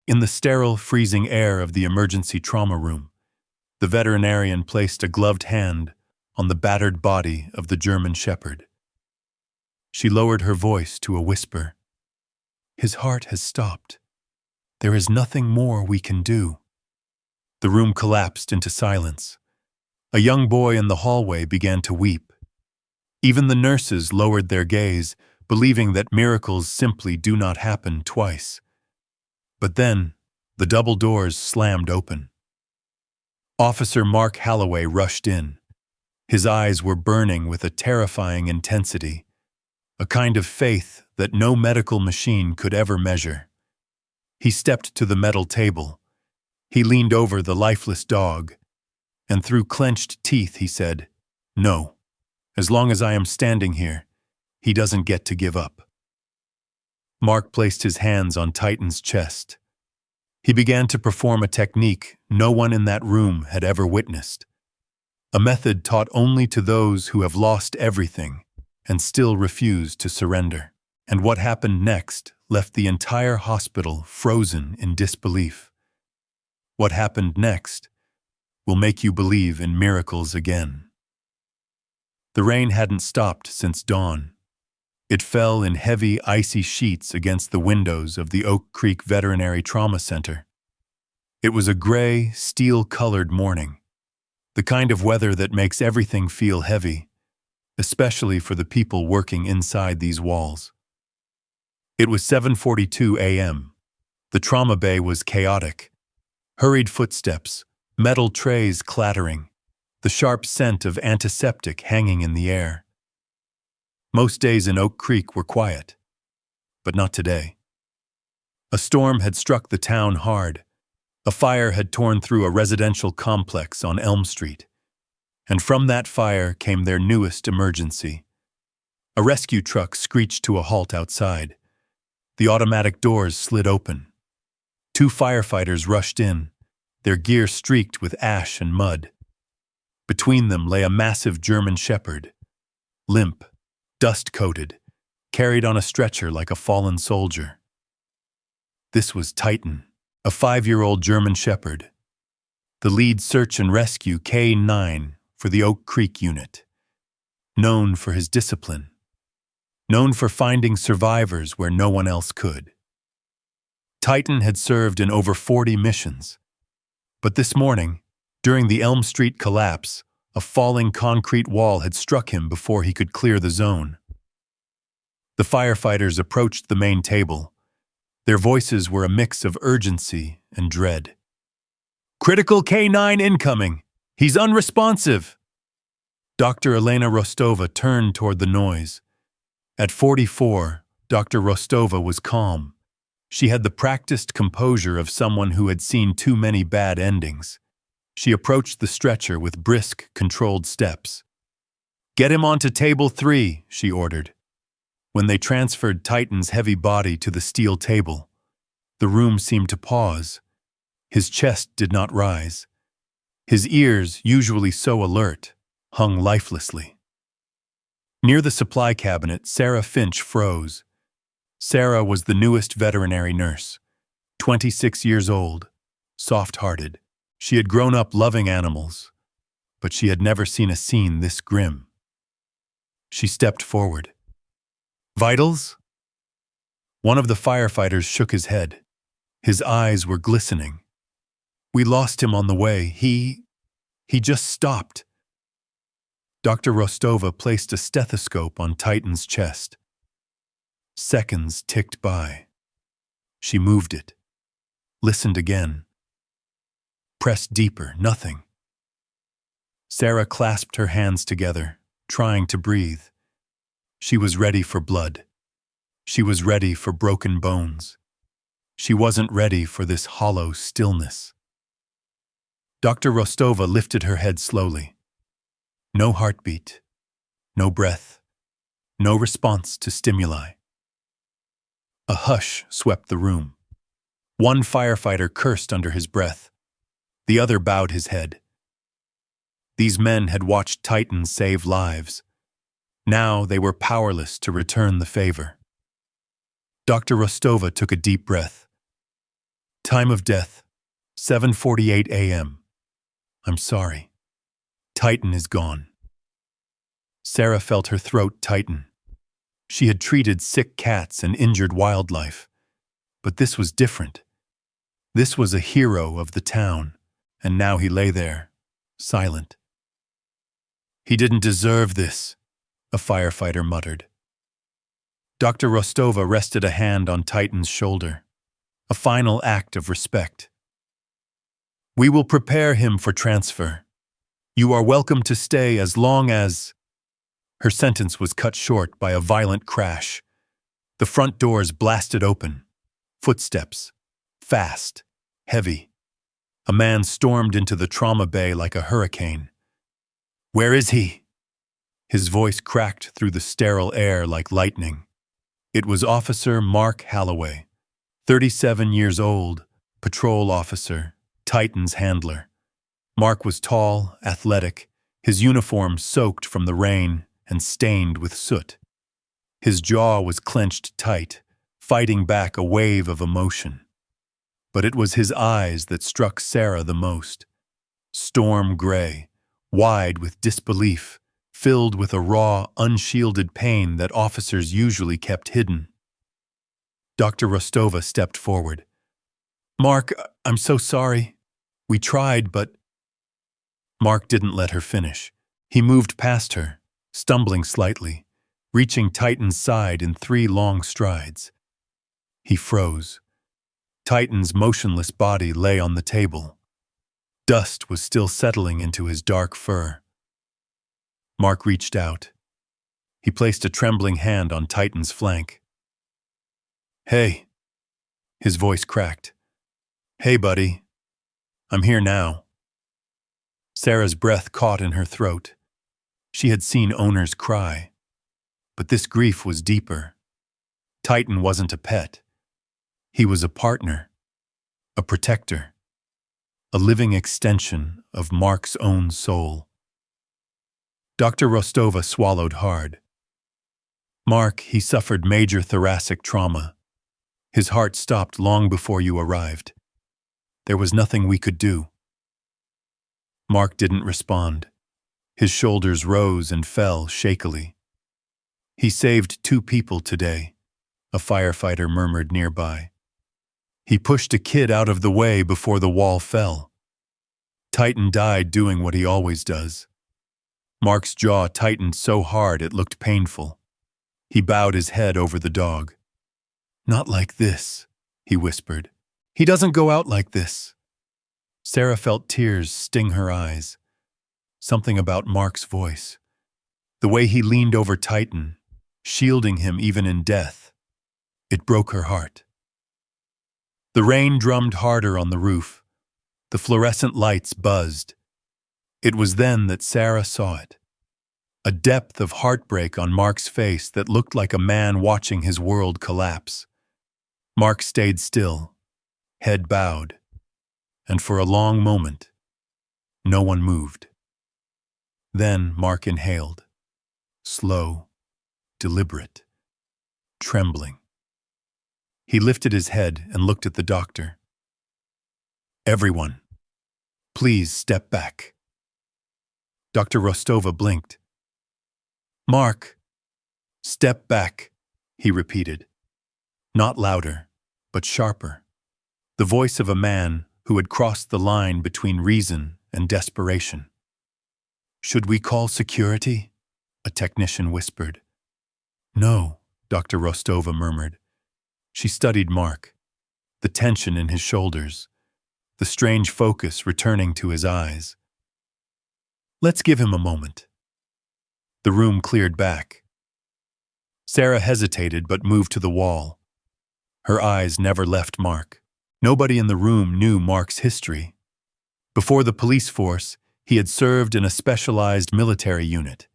In the sterile, freezing air of the emergency trauma room, the veterinarian placed a gloved hand on the battered body of the German Shepherd. She lowered her voice to a whisper. "His heart has stopped. There is nothing more we can do." The room collapsed into silence. A young boy in the hallway began to weep. Even the nurses lowered their gaze, believing that miracles simply do not happen twice. But then, the double doors slammed open. Officer Mark Halloway rushed in. His eyes were burning with a terrifying intensity, a kind of faith that no medical machine could ever measure. He stepped to the metal table. He leaned over the lifeless dog, and through clenched teeth he said, "No, as long as I am standing here, he doesn't get to give up." Mark placed his hands on Titan's chest. He began to perform a technique no one in that room had ever witnessed, a method taught only to those who have lost everything and still refuse to surrender. And what happened next left the entire hospital frozen in disbelief. What happened next will make you believe in miracles again. The rain hadn't stopped since dawn. It fell in heavy, icy sheets against the windows of the Oak Creek Veterinary Trauma Center. It was a gray, steel-colored morning, the kind of weather that makes everything feel heavy, especially for the people working inside these walls. It was 7:42 a.m. The trauma bay was chaotic. Hurried footsteps, metal trays clattering, the sharp scent of antiseptic hanging in the air. Most days in Oak Creek were quiet, but not today. A storm had struck the town hard. A fire had torn through a residential complex on Elm Street, and from that fire came their newest emergency. A rescue truck screeched to a halt outside. The automatic doors slid open. 2 firefighters rushed in, their gear streaked with ash and mud. Between them lay a massive German Shepherd, limp, dust-coated, carried on a stretcher like a fallen soldier. This was Titan, a 5-year-old German Shepherd, the lead search and rescue canine for the Oak Creek unit, known for his discipline, known for finding survivors where no one else could. Titan had served in over 40 missions, but this morning, during the Elm Street collapse, a falling concrete wall had struck him before he could clear the zone. The firefighters approached the main table. Their voices were a mix of urgency and dread. "Critical K9 incoming! He's unresponsive!" Dr. Elena Rostova turned toward the noise. At 44, Dr. Rostova was calm. She had the practiced composure of someone who had seen too many bad endings. She approached the stretcher with brisk, controlled steps. "Get him onto table 3, she ordered. When they transferred Titan's heavy body to the steel table, the room seemed to pause. His chest did not rise. His ears, usually so alert, hung lifelessly. Near the supply cabinet, Sarah Finch froze. Sarah was the newest veterinary nurse, 26 years old, soft-hearted. She had grown up loving animals, but she had never seen a scene this grim. She stepped forward. "Vitals?" One of the firefighters shook his head. His eyes were glistening. "We lost him on the way. He just stopped." Dr. Rostova placed a stethoscope on Titan's chest. Seconds ticked by. She moved it. Listened again. Pressed deeper, nothing. Sarah clasped her hands together, trying to breathe. She was ready for blood. She was ready for broken bones. She wasn't ready for this hollow stillness. Dr. Rostova lifted her head slowly. No heartbeat, no breath, no response to stimuli. A hush swept the room. One firefighter cursed under his breath. The other bowed his head. These men had watched Titan save lives. Now they were powerless to return the favor. Dr. Rostova took a deep breath. Time of death, 7:48 a.m. I'm sorry. Titan is gone. Sarah felt her throat tighten. She had treated sick cats and injured wildlife. But this was different. This was a hero of the town, and now he lay there, silent. He didn't deserve this, a firefighter muttered. Dr. Rostova rested a hand on Titan's shoulder, a final act of respect. We will prepare him for transfer. You are welcome to stay as long as... Her sentence was cut short by a violent crash. The front doors blasted open. Footsteps. Fast. Heavy. A man stormed into the trauma bay like a hurricane. Where is he? His voice cracked through the sterile air like lightning. It was Officer Mark Halloway, 37 years old, patrol officer, Titan's handler. Mark was tall, athletic, his uniform soaked from the rain and stained with soot. His jaw was clenched tight, fighting back a wave of emotion. But it was his eyes that struck Sarah the most. Storm gray, wide with disbelief, filled with a raw, unshielded pain that officers usually kept hidden. Dr. Rostova stepped forward. Mark, I'm so sorry. We tried, but... Mark didn't let her finish. He moved past her, stumbling slightly, reaching Titan's side in 3 long strides. He froze. Titan's motionless body lay on the table. Dust was still settling into his dark fur. Mark reached out. He placed a trembling hand on Titan's flank. Hey. His voice cracked. Hey, buddy. I'm here now. Sarah's breath caught in her throat. She had seen owners cry. But this grief was deeper. Titan wasn't a pet. He was a partner, a protector, a living extension of Mark's own soul. Dr. Rostova swallowed hard. Mark, he suffered major thoracic trauma. His heart stopped long before you arrived. There was nothing we could do. Mark didn't respond. His shoulders rose and fell shakily. He saved 2 people today, a firefighter murmured nearby. He pushed a kid out of the way before the wall fell. Titan died doing what he always does. Mark's jaw tightened so hard it looked painful. He bowed his head over the dog. Not like this, he whispered. He doesn't go out like this. Sarah felt tears sting her eyes. Something about Mark's voice. The way he leaned over Titan, shielding him even in death. It broke her heart. The rain drummed harder on the roof. The fluorescent lights buzzed. It was then that Sarah saw it. A depth of heartbreak on Mark's face that looked like a man watching his world collapse. Mark stayed still, head bowed, and for a long moment, no one moved. Then Mark inhaled, slow, deliberate, trembling. He lifted his head and looked at the doctor. Everyone, please step back. Dr. Rostova blinked. Mark, step back, he repeated. Not louder, but sharper. The voice of a man who had crossed the line between reason and desperation. Should we call security? A technician whispered. No, Dr. Rostova murmured. She studied Mark, the tension in his shoulders, the strange focus returning to his eyes. Let's give him a moment. The room cleared back. Sarah hesitated but moved to the wall. Her eyes never left Mark. Nobody in the room knew Mark's history. Before the police force, he had served in a specialized military unit,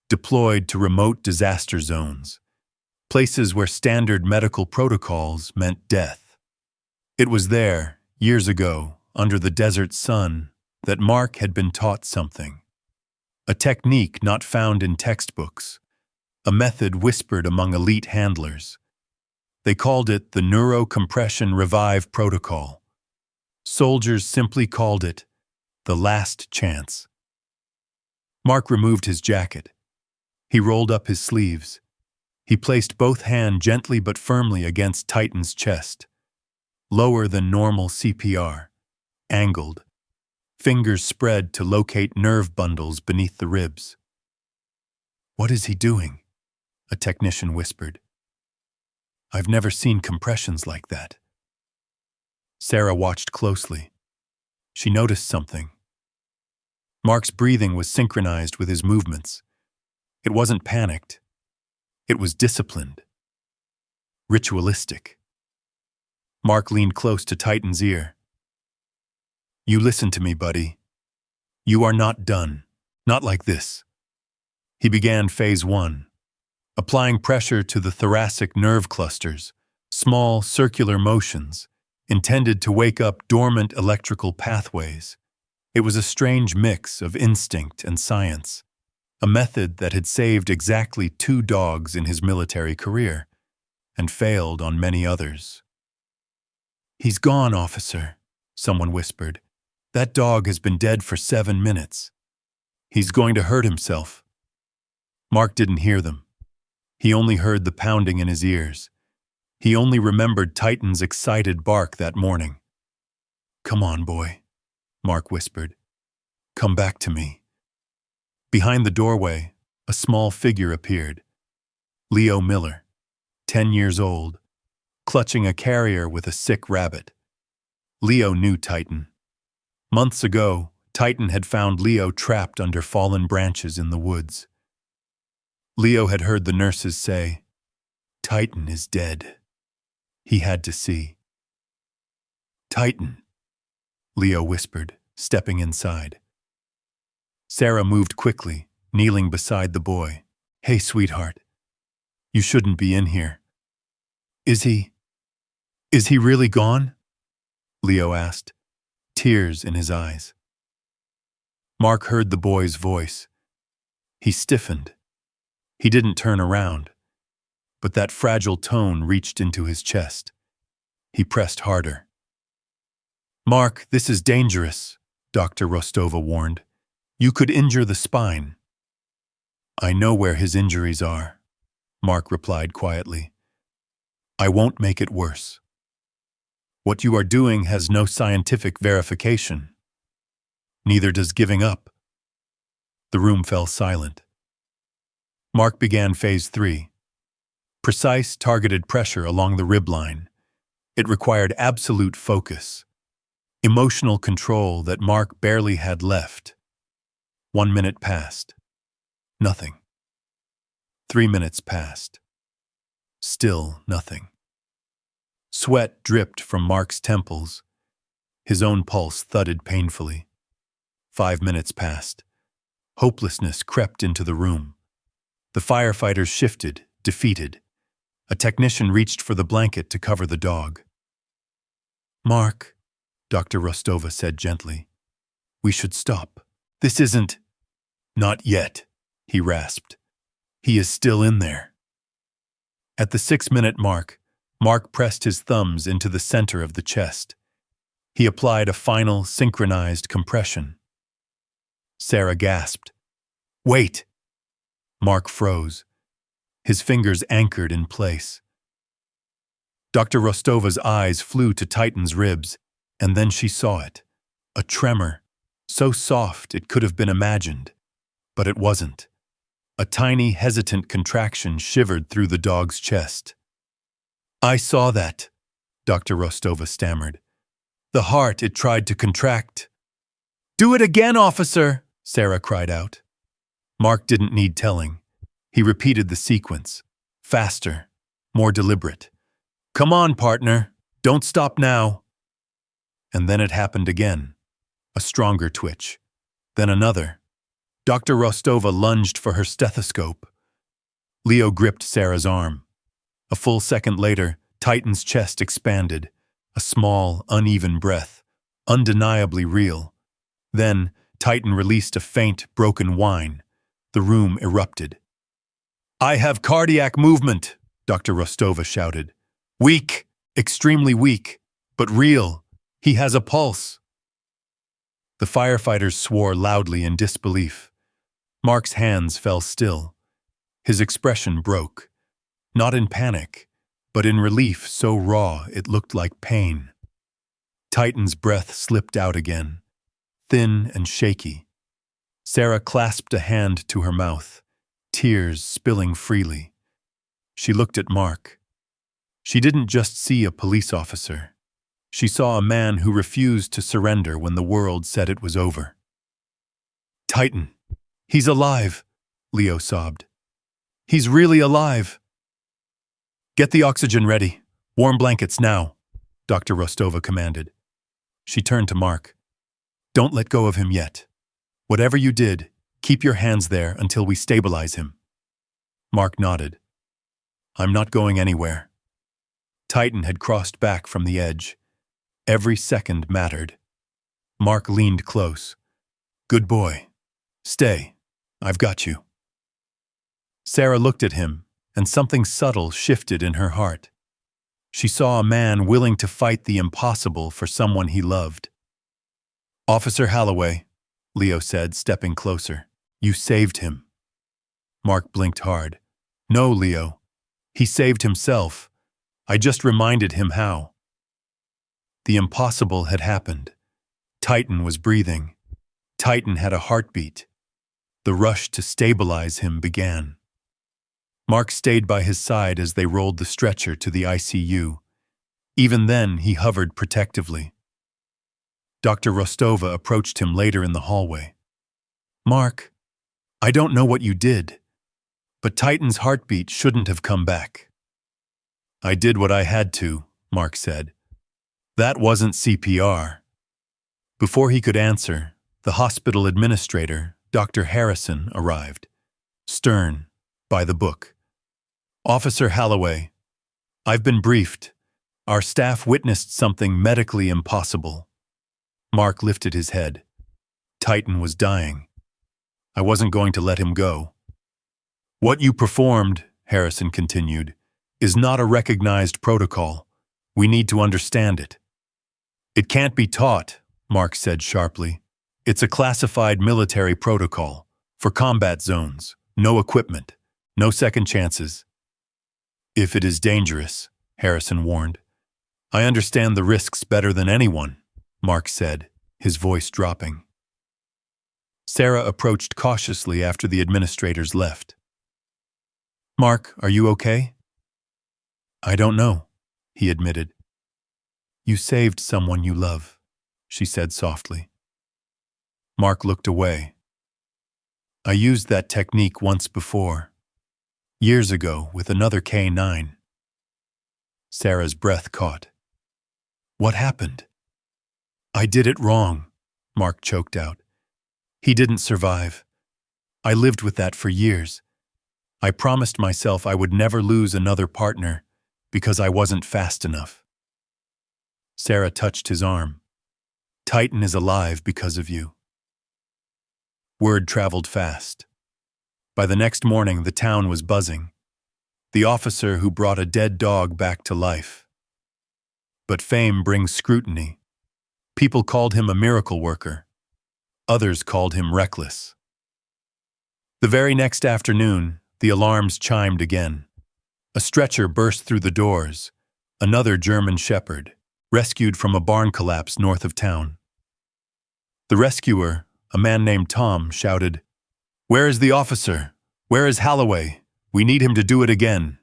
deployed to remote disaster zones, places where standard medical protocols meant death. It was there, years ago, under the desert sun, that Mark had been taught something. A technique not found in textbooks, a method whispered among elite handlers. They called it the Neurocompression Revive Protocol, Soldiers simply called it the last chance. Mark removed his jacket. He rolled up his sleeves. He placed both hands gently but firmly against Titan's chest. Lower than normal CPR. Angled. Fingers spread to locate nerve bundles beneath the ribs. "What is he doing?" a technician whispered. "I've never seen compressions like that." Sarah watched closely. She noticed something. Mark's breathing was synchronized with his movements. It wasn't panicked. It was disciplined. Ritualistic. Mark leaned close to Titan's ear. "You listen to me, buddy. You are not done. Not like this." He began phase 1, applying pressure to the thoracic nerve clusters, small circular motions, intended to wake up dormant electrical pathways. It was a strange mix of instinct and science, a method that had saved exactly 2 dogs in his military career, and failed on many others. "He's gone, officer," someone whispered. "That dog has been dead for 7 minutes. He's going to hurt himself." Mark didn't hear them. He only heard the pounding in his ears. He only remembered Titan's excited bark that morning. "Come on, boy," Mark whispered. "Come back to me." Behind the doorway, a small figure appeared. Leo Miller, 10 years old, clutching a carrier with a sick rabbit. Leo knew Titan. Months ago, Titan had found Leo trapped under fallen branches in the woods. Leo had heard the nurses say, "Titan is dead." He had to see. "Titan," Leo whispered, stepping inside. Sarah moved quickly, kneeling beside the boy. "Hey, sweetheart. You shouldn't be in here." Is he really gone?" Leo asked, tears in his eyes. Mark heard the boy's voice. He stiffened. He didn't turn around, but that fragile tone reached into his chest. He pressed harder. "Mark, this is dangerous," Dr. Rostova warned. "You could injure the spine." "I know where his injuries are," Mark replied quietly. "I won't make it worse. What you are doing has no scientific verification. Neither does giving up." The room fell silent. Mark began phase 3. Precise, targeted pressure along the rib line. It required absolute focus. Emotional control that Mark barely had left. 1 minute passed. Nothing. 3 minutes passed. Still nothing. Sweat dripped from Mark's temples. His own pulse thudded painfully. 5 minutes passed. Hopelessness crept into the room. The firefighters shifted, defeated. A technician reached for the blanket to cover the dog. "Mark," Dr. Rostova said gently, "we should stop. This isn't—" "Not yet," he rasped. "He is still in there." At the 6-minute mark, Mark pressed his thumbs into the center of the chest. He applied a final, synchronized compression. Sarah gasped. "Wait!" Mark froze. His fingers anchored in place. Dr. Rostova's eyes flew to Titan's ribs, and then she saw it. A tremor, so soft it could have been imagined. But it wasn't. A tiny, hesitant contraction shivered through the dog's chest. "I saw that," Dr. Rostova stammered. "The heart it tried to contract." "Do it again, officer!" Sarah cried out. Mark didn't need telling. He repeated the sequence. Faster, more deliberate. "Come on, partner. Don't stop now." And then it happened again. A stronger twitch. Then another. Dr. Rostova lunged for her stethoscope. Leo gripped Sarah's arm. A full second later, Titan's chest expanded. A small, uneven breath. Undeniably real. Then, Titan released a faint, broken whine. The room erupted. "I have cardiac movement," Dr. Rostova shouted. "Weak, extremely weak, but real. He has a pulse. The firefighters swore loudly in disbelief. Mark's hands fell still. His expression broke, not in panic, but in relief so raw it looked like pain. Titan's breath slipped out again, thin and shaky. Sarah clasped a hand to her mouth, tears spilling freely. She looked at Mark. She didn't just see a police officer. She saw a man who refused to surrender when the world said it was over. Titan, he's alive, Leo sobbed. He's really alive. Get the oxygen ready. Warm blankets now, Dr. Rostova commanded. She turned to Mark. Don't let go of him yet. Whatever you did, keep your hands there until we stabilize him. Mark nodded. I'm not going anywhere. Titan had crossed back from the edge. Every second mattered. Mark leaned close. Good boy. Stay. I've got you. Sarah looked at him, and something subtle shifted in her heart. She saw a man willing to fight the impossible for someone he loved. Officer Holloway, Leo said, stepping closer. You saved him. Mark blinked hard. No, Leo. He saved himself. I just reminded him how. The impossible had happened. Titan was breathing. Titan had a heartbeat. The rush to stabilize him began. Mark stayed by his side as they rolled the stretcher to the ICU. Even then, he hovered protectively. Dr. Rostova approached him later in the hallway. Mark, I don't know what you did, but Titan's heartbeat shouldn't have come back. I did what I had to, Mark said. That wasn't CPR. Before he could answer, the hospital administrator, Dr. Harrison, arrived. Stern, by the book. Officer Holloway, I've been briefed. Our staff witnessed something medically impossible. Mark lifted his head. Titan was dying. I wasn't going to let him go. What you performed, Harrison continued, is not a recognized protocol. We need to understand it. It can't be taught, Mark said sharply. It's a classified military protocol for combat zones, no equipment, no second chances. If it is dangerous, Harrison warned. I understand the risks better than anyone, Mark said, his voice dropping. Sarah approached cautiously after the administrators left. Mark, are you okay? I don't know, he admitted. You saved someone you love, she said softly. Mark looked away. I used that technique once before, years ago with another canine. Sarah's breath caught. What happened? I did it wrong, Mark choked out. He didn't survive. I lived with that for years. I promised myself I would never lose another partner because I wasn't fast enough. Sarah touched his arm. Titan is alive because of you. Word traveled fast. By the next morning, the town was buzzing. The officer who brought a dead dog back to life. But fame brings scrutiny. People called him a miracle worker. Others called him reckless. The very next afternoon, the alarms chimed again. A stretcher burst through the doors. Another German shepherd, rescued from a barn collapse north of town. The rescuer, a man named Tom, shouted, "Where is the officer? Where is Holloway? We need him to do it again."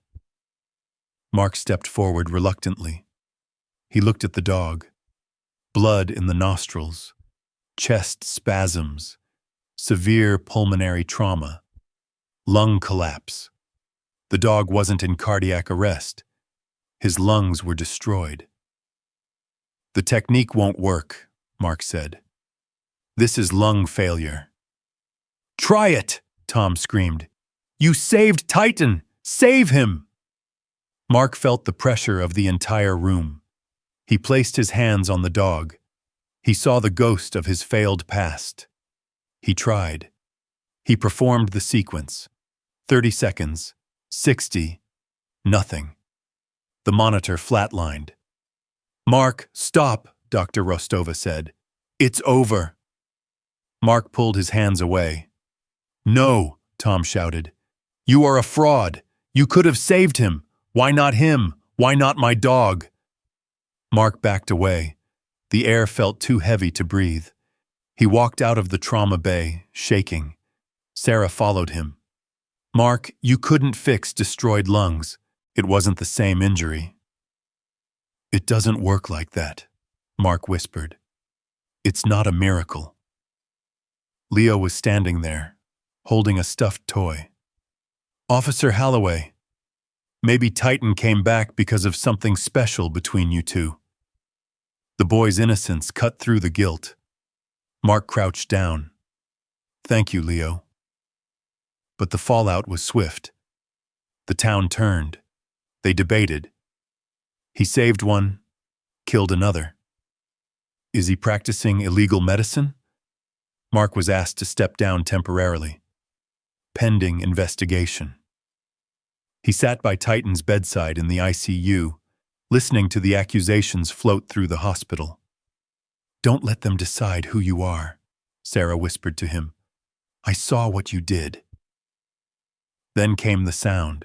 Mark stepped forward reluctantly. He looked at the dog. Blood in the nostrils, chest spasms, severe pulmonary trauma, lung collapse. The dog wasn't in cardiac arrest. His lungs were destroyed. The technique won't work, Mark said. This is lung failure. Try it, Tom screamed. You saved Titan! Save him! Mark felt the pressure of the entire room. He placed his hands on the dog. He saw the ghost of his failed past. He tried. He performed the sequence. 30 seconds. 60. Nothing. The monitor flatlined. Mark, stop! Dr. Rostova said. It's over. Mark pulled his hands away. No, Tom shouted. You are a fraud. You could have saved him. Why not him? Why not my dog? Mark backed away. The air felt too heavy to breathe. He walked out of the trauma bay, shaking. Sarah followed him. Mark, you couldn't fix destroyed lungs. It wasn't the same injury. It doesn't work like that, Mark whispered. It's not a miracle. Leo was standing there, holding a stuffed toy. Officer Holloway, maybe Titan came back because of something special between you two. The boy's innocence cut through the guilt. Mark crouched down. Thank you, Leo. But the fallout was swift. The town turned. They debated. He saved one, killed another. Is he practicing illegal medicine? Mark was asked to step down temporarily. Pending investigation. He sat by Titan's bedside in the ICU, listening to the accusations float through the hospital. Don't let them decide who you are, Sarah whispered to him. I saw what you did. Then came the sound.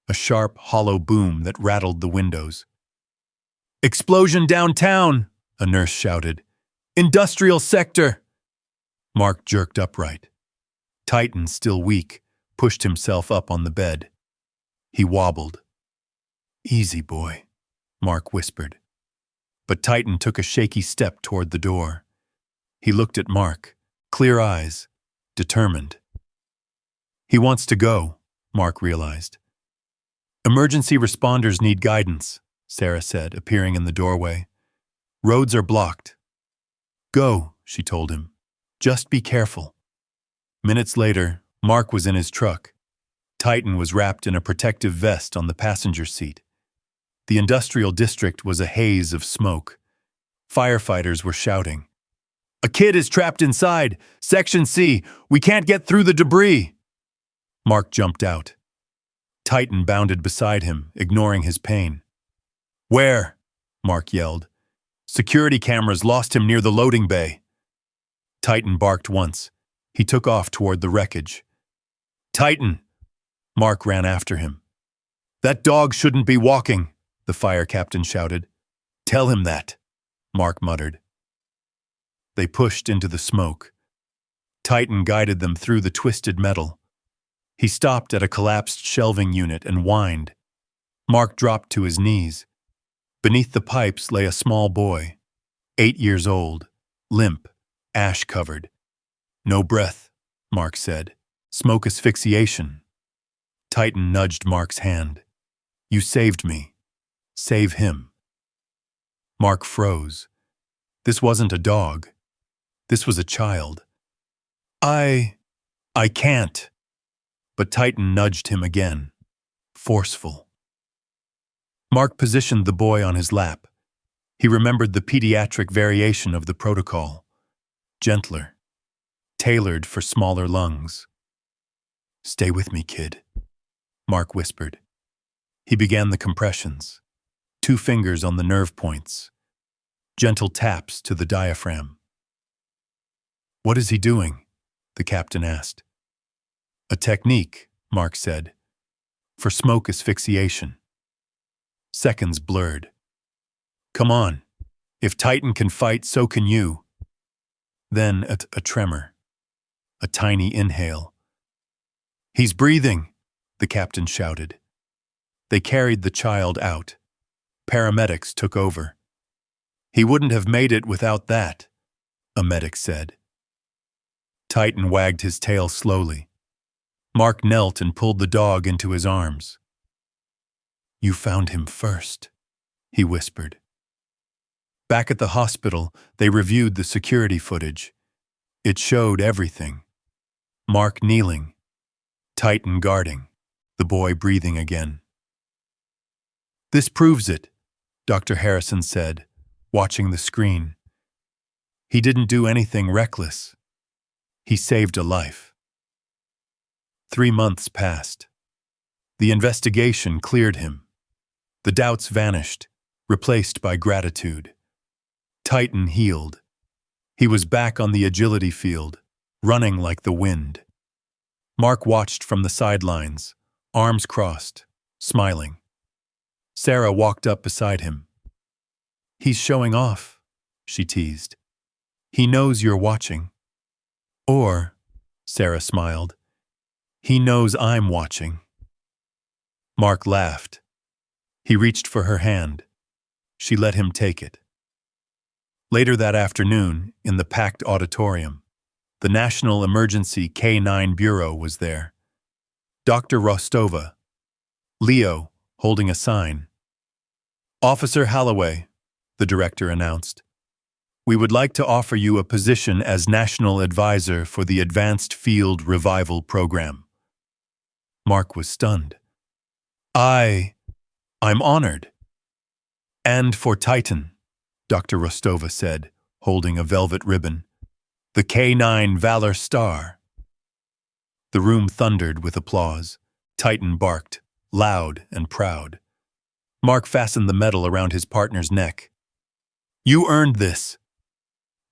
A sharp, hollow boom that rattled the windows. Explosion downtown, a nurse shouted. Industrial sector. Mark jerked upright. Titan, still weak, pushed himself up on the bed. He wobbled. Easy, boy, Mark whispered. But Titan took a shaky step toward the door. He looked at Mark, clear eyes, determined. He wants to go, Mark realized. Emergency responders need guidance, Sarah said, appearing in the doorway. Roads are blocked. Go, she told him. Just be careful. Minutes later, Mark was in his truck. Titan was wrapped in a protective vest on the passenger seat. The industrial district was a haze of smoke. Firefighters were shouting. A kid is trapped inside! Section C! We can't get through the debris! Mark jumped out. Titan bounded beside him, ignoring his pain. Where? Mark yelled. Security cameras lost him near the loading bay. Titan barked once. He took off toward the wreckage. Titan! Mark ran after him. That dog shouldn't be walking, the fire captain shouted. Tell him that, Mark muttered. They pushed into the smoke. Titan guided them through the twisted metal. He stopped at a collapsed shelving unit and whined. Mark dropped to his knees. Beneath the pipes lay a small boy, 8 years old, limp, ash-covered. No breath, Mark said. Smoke asphyxiation. Titan nudged Mark's hand. You saved me. Save him. Mark froze. This wasn't a dog. This was a child. I can't. But Titan nudged him again. Forceful. Mark positioned the boy on his lap. He remembered the pediatric variation of the protocol. Gentler. Tailored for smaller lungs. Stay with me, kid, Mark whispered. He began the compressions. 2 fingers on the nerve points. Gentle taps to the diaphragm. What is he doing? The captain asked. A technique, Mark said, for smoke asphyxiation. Seconds blurred. Come on. If Titan can fight, so can you. Then a tremor. A tiny inhale. He's breathing, the captain shouted. They carried the child out. Paramedics took over. He wouldn't have made it without that, a medic said. Titan wagged his tail slowly. Mark knelt and pulled the dog into his arms. You found him first, he whispered. Back at the hospital, they reviewed the security footage. It showed everything. Mark kneeling, Titan guarding, the boy breathing again. This proves it, Dr. Harrison said, watching the screen. He didn't do anything reckless. He saved a life. 3 months passed. The investigation cleared him. The doubts vanished, replaced by gratitude. Titan healed. He was back on the agility field, running like the wind. Mark watched from the sidelines, arms crossed, smiling. Sarah walked up beside him. "He's showing off," she teased. "He knows you're watching." Or, Sarah smiled, "he knows I'm watching." Mark laughed. He reached for her hand. She let him take it. Later that afternoon, in the packed auditorium, the National Emergency Canine Bureau was there. Dr. Rostova, Leo, holding a sign. "Officer Holloway," the director announced, "we would like to offer you a position as National Advisor for the Advanced Field Revival Program." Mark was stunned. I'm honored." "And for Titan," Dr. Rostova said, holding a velvet ribbon. "The K9 Valor Star." The room thundered with applause. Titan barked, loud and proud. Mark fastened the medal around his partner's neck. "You earned this."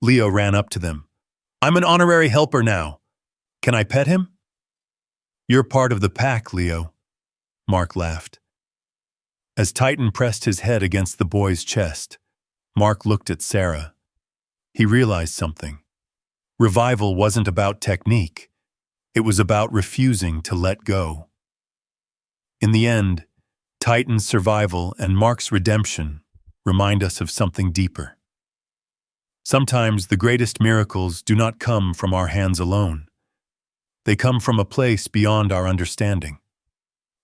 Leo ran up to them. "I'm an honorary helper now. Can I pet him?" "You're part of the pack, Leo," Mark laughed. As Titan pressed his head against the boy's chest, Mark looked at Sarah. He realized something. Revival wasn't about technique. It was about refusing to let go. In the end, Titan's survival and Mark's redemption remind us of something deeper. Sometimes the greatest miracles do not come from our hands alone. They come from a place beyond our understanding.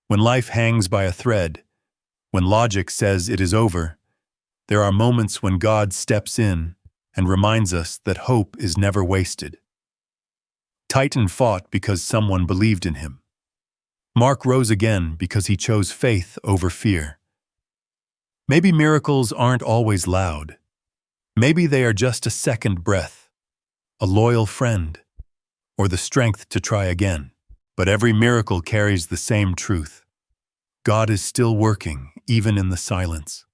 When life hangs by a thread, when logic says it is over, there are moments when God steps in and reminds us that hope is never wasted. Titan fought because someone believed in him. Mark rose again because he chose faith over fear. Maybe miracles aren't always loud. Maybe they are just a second breath, a loyal friend, or the strength to try again. But every miracle carries the same truth. God is still working, even in the silence.